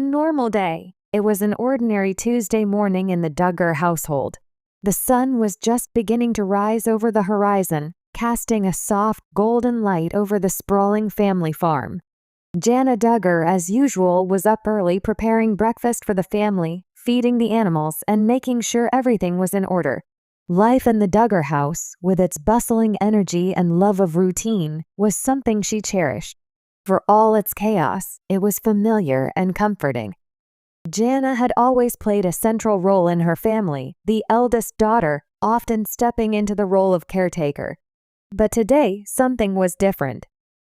A normal day. It was an ordinary Tuesday morning in the Duggar household. The sun was just beginning to rise over the horizon, casting a soft, golden light over the sprawling family farm. Jana Duggar, as usual, was up early preparing breakfast for the family, feeding the animals, and making sure everything was in order. Life in the Duggar house, with its bustling energy and love of routine, was something she cherished. For all its chaos, it was familiar and comforting. Jana had always played a central role in her family, the eldest daughter, often stepping into the role of caretaker. But today, something was different.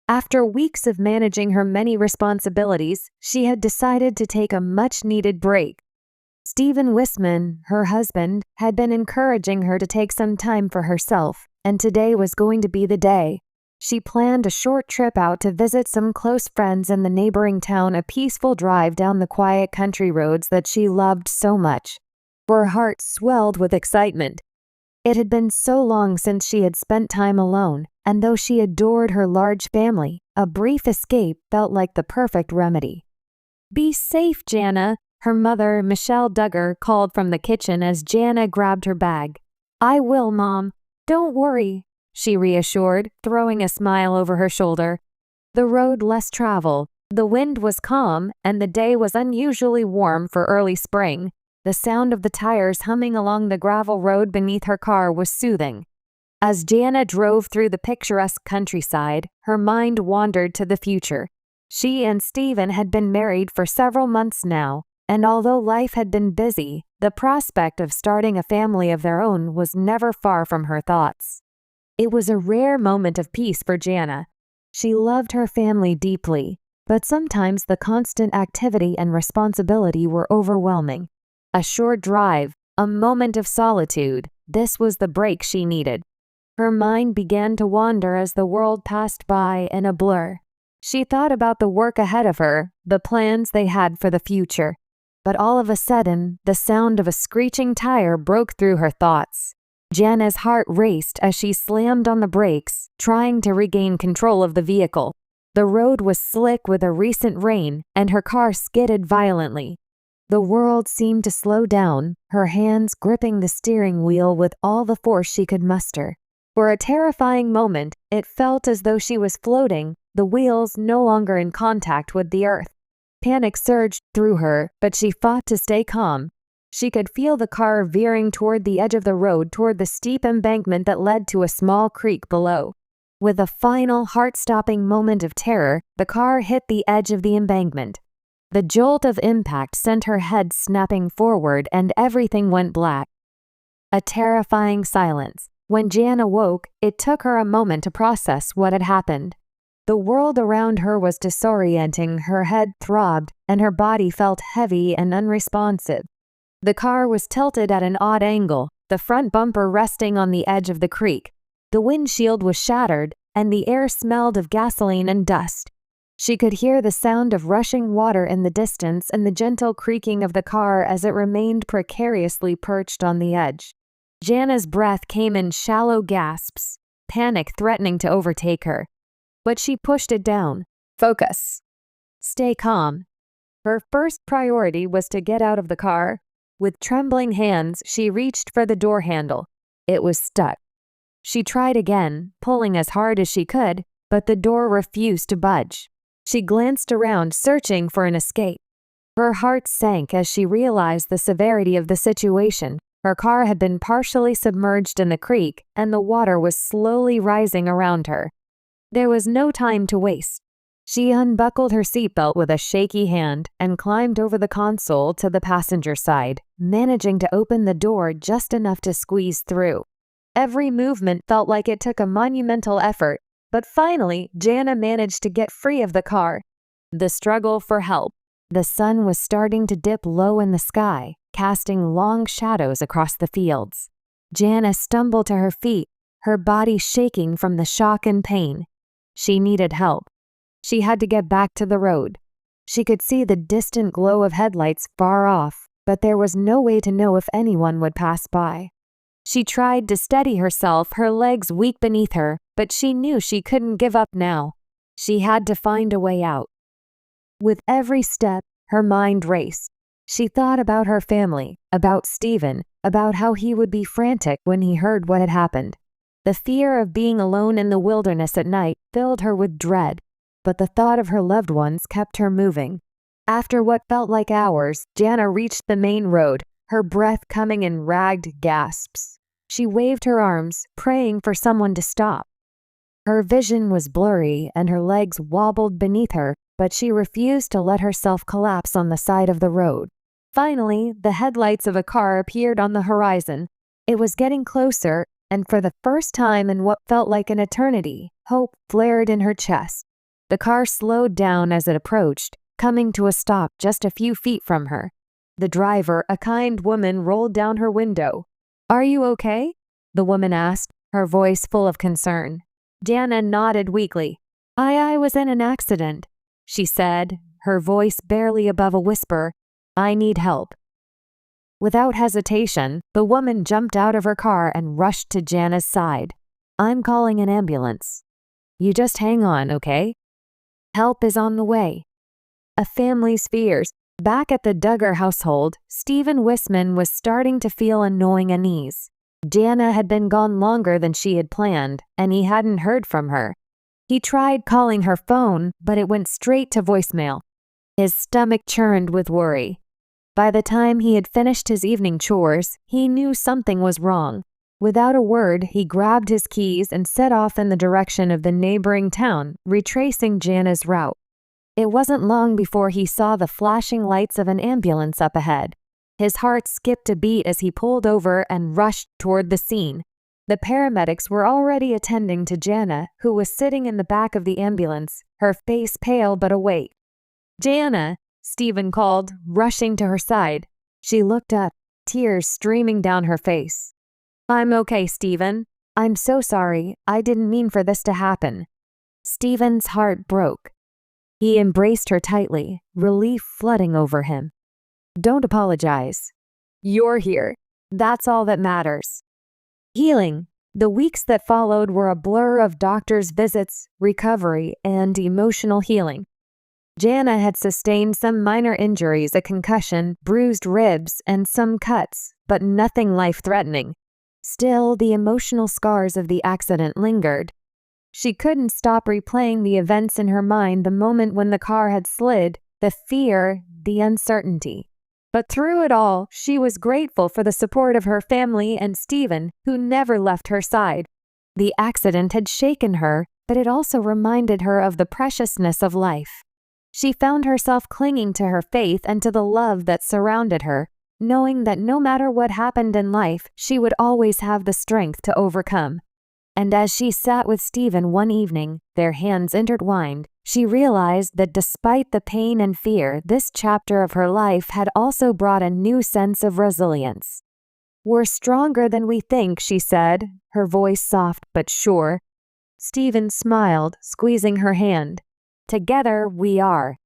After weeks of managing her many responsibilities, she had decided to take a much-needed break. Stephen Wissmann, her husband, had been encouraging her to take some time for herself, and today was going to be the day. She planned a short trip out to visit some close friends in the neighboring town, a peaceful drive down the quiet country roads that she loved so much. Her heart swelled with excitement. It had been so long since she had spent time alone, and though she adored her large family, a brief escape felt like the perfect remedy. "Be safe, Jana," her mother, Michelle Duggar, called from the kitchen as Jana grabbed her bag. "I will, Mom. Don't worry," she reassured, throwing a smile over her shoulder. The road less traveled, the wind was calm, and the day was unusually warm for early spring. The sound of the tires humming along the gravel road beneath her car was soothing. As Jana drove through the picturesque countryside, her mind wandered to the future. She and Stephen had been married for several months now, and although life had been busy, the prospect of starting a family of their own was never far from her thoughts. It was a rare moment of peace for Jana. She loved her family deeply, but sometimes the constant activity and responsibility were overwhelming. A short drive, a moment of solitude, this was the break she needed. Her mind began to wander as the world passed by in a blur. She thought about the work ahead of her, the plans they had for the future. But all of a sudden, the sound of a screeching tire broke through her thoughts. Jana's heart raced as she slammed on the brakes, trying to regain control of the vehicle. The road was slick with a recent rain, and her car skidded violently. The world seemed to slow down, her hands gripping the steering wheel with all the force she could muster. For a terrifying moment, it felt as though she was floating, the wheels no longer in contact with the earth. Panic surged through her, but she fought to stay calm. She could feel the car veering toward the edge of the road, toward the steep embankment that led to a small creek below. With a final, heart-stopping moment of terror, the car hit the edge of the embankment. The jolt of impact sent her head snapping forward, and everything went black. A terrifying silence. When Jana woke, it took her a moment to process what had happened. The world around her was disorienting, her head throbbed, and her body felt heavy and unresponsive. The car was tilted at an odd angle, the front bumper resting on the edge of the creek. The windshield was shattered, and the air smelled of gasoline and dust. She could hear the sound of rushing water in the distance and the gentle creaking of the car as it remained precariously perched on the edge. Jana's breath came in shallow gasps, panic threatening to overtake her. But she pushed it down. Focus. Stay calm. Her first priority was to get out of the car. With trembling hands, she reached for the door handle. It was stuck. She tried again, pulling as hard as she could, but the door refused to budge. She glanced around, searching for an escape. Her heart sank as she realized the severity of the situation. Her car had been partially submerged in the creek, and the water was slowly rising around her. There was no time to waste. She unbuckled her seatbelt with a shaky hand and climbed over the console to the passenger side, managing to open the door just enough to squeeze through. Every movement felt like it took a monumental effort, but finally, Jana managed to get free of the car. The struggle for help. The sun was starting to dip low in the sky, casting long shadows across the fields. Jana stumbled to her feet, her body shaking from the shock and pain. She needed help. She had to get back to the road. She could see the distant glow of headlights far off, but there was no way to know if anyone would pass by. She tried to steady herself, her legs weak beneath her, but she knew she couldn't give up now. She had to find a way out. With every step, Her mind raced. She thought about her family, about Stephen, about how he would be frantic when he heard what had happened. The fear of being alone in the wilderness at night filled her with dread, but the thought of her loved ones kept her moving. After what felt like hours, Jana reached the main road, her breath coming in ragged gasps. She waved her arms, praying for someone to stop. Her vision was blurry and her legs wobbled beneath her, but she refused to let herself collapse on the side of the road. Finally, the headlights of a car appeared on the horizon. It was getting closer, and for the first time in what felt like an eternity, hope flared in her chest. The car slowed down as it approached, coming to a stop just a few feet from her. The driver, a kind woman, rolled down her window. "Are you okay?" the woman asked, her voice full of concern. Jana nodded weakly. I was in an accident," she said, her voice barely above a whisper. "I need help." Without hesitation, the woman jumped out of her car and rushed to Jana's side. "I'm calling an ambulance. You just hang on, okay? Help is on the way." A family's fears. Back at the Duggar household, Stephen Wissmann was starting to feel a gnawing unease. Jana had been gone longer than she had planned, and he hadn't heard from her. He tried calling her phone, but it went straight to voicemail. His stomach churned with worry. By the time he had finished his evening chores, he knew something was wrong. Without a word, he grabbed his keys and set off in the direction of the neighboring town, retracing Jana's route. It wasn't long before he saw the flashing lights of an ambulance up ahead. His heart skipped a beat as he pulled over and rushed toward the scene. The paramedics were already attending to Jana, who was sitting in the back of the ambulance, her face pale but awake. "Jana!" Stephen called, rushing to her side. She looked up, tears streaming down her face. "I'm okay, Stephen. I'm so sorry. I didn't mean for this to happen." Stephen's heart broke. He embraced her tightly, relief flooding over him. "Don't apologize. You're here. That's all that matters." Healing. The weeks that followed were a blur of doctors' visits, recovery, and emotional healing. Jana had sustained some minor injuries, a concussion, bruised ribs, and some cuts, but nothing life-threatening. Still, the emotional scars of the accident lingered. She couldn't stop replaying the events in her mind, the moment when the car had slid, the fear, the uncertainty. But through it all, she was grateful for the support of her family and Stephen, who never left her side. The accident had shaken her, but it also reminded her of the preciousness of life. She found herself clinging to her faith and to the love that surrounded her, knowing that no matter what happened in life, she would always have the strength to overcome. And as she sat with Stephen one evening, their hands intertwined, she realized that despite the pain and fear, this chapter of her life had also brought a new sense of resilience. "We're stronger than we think," she said, her voice soft but sure. Stephen smiled, squeezing her hand. "Together we are."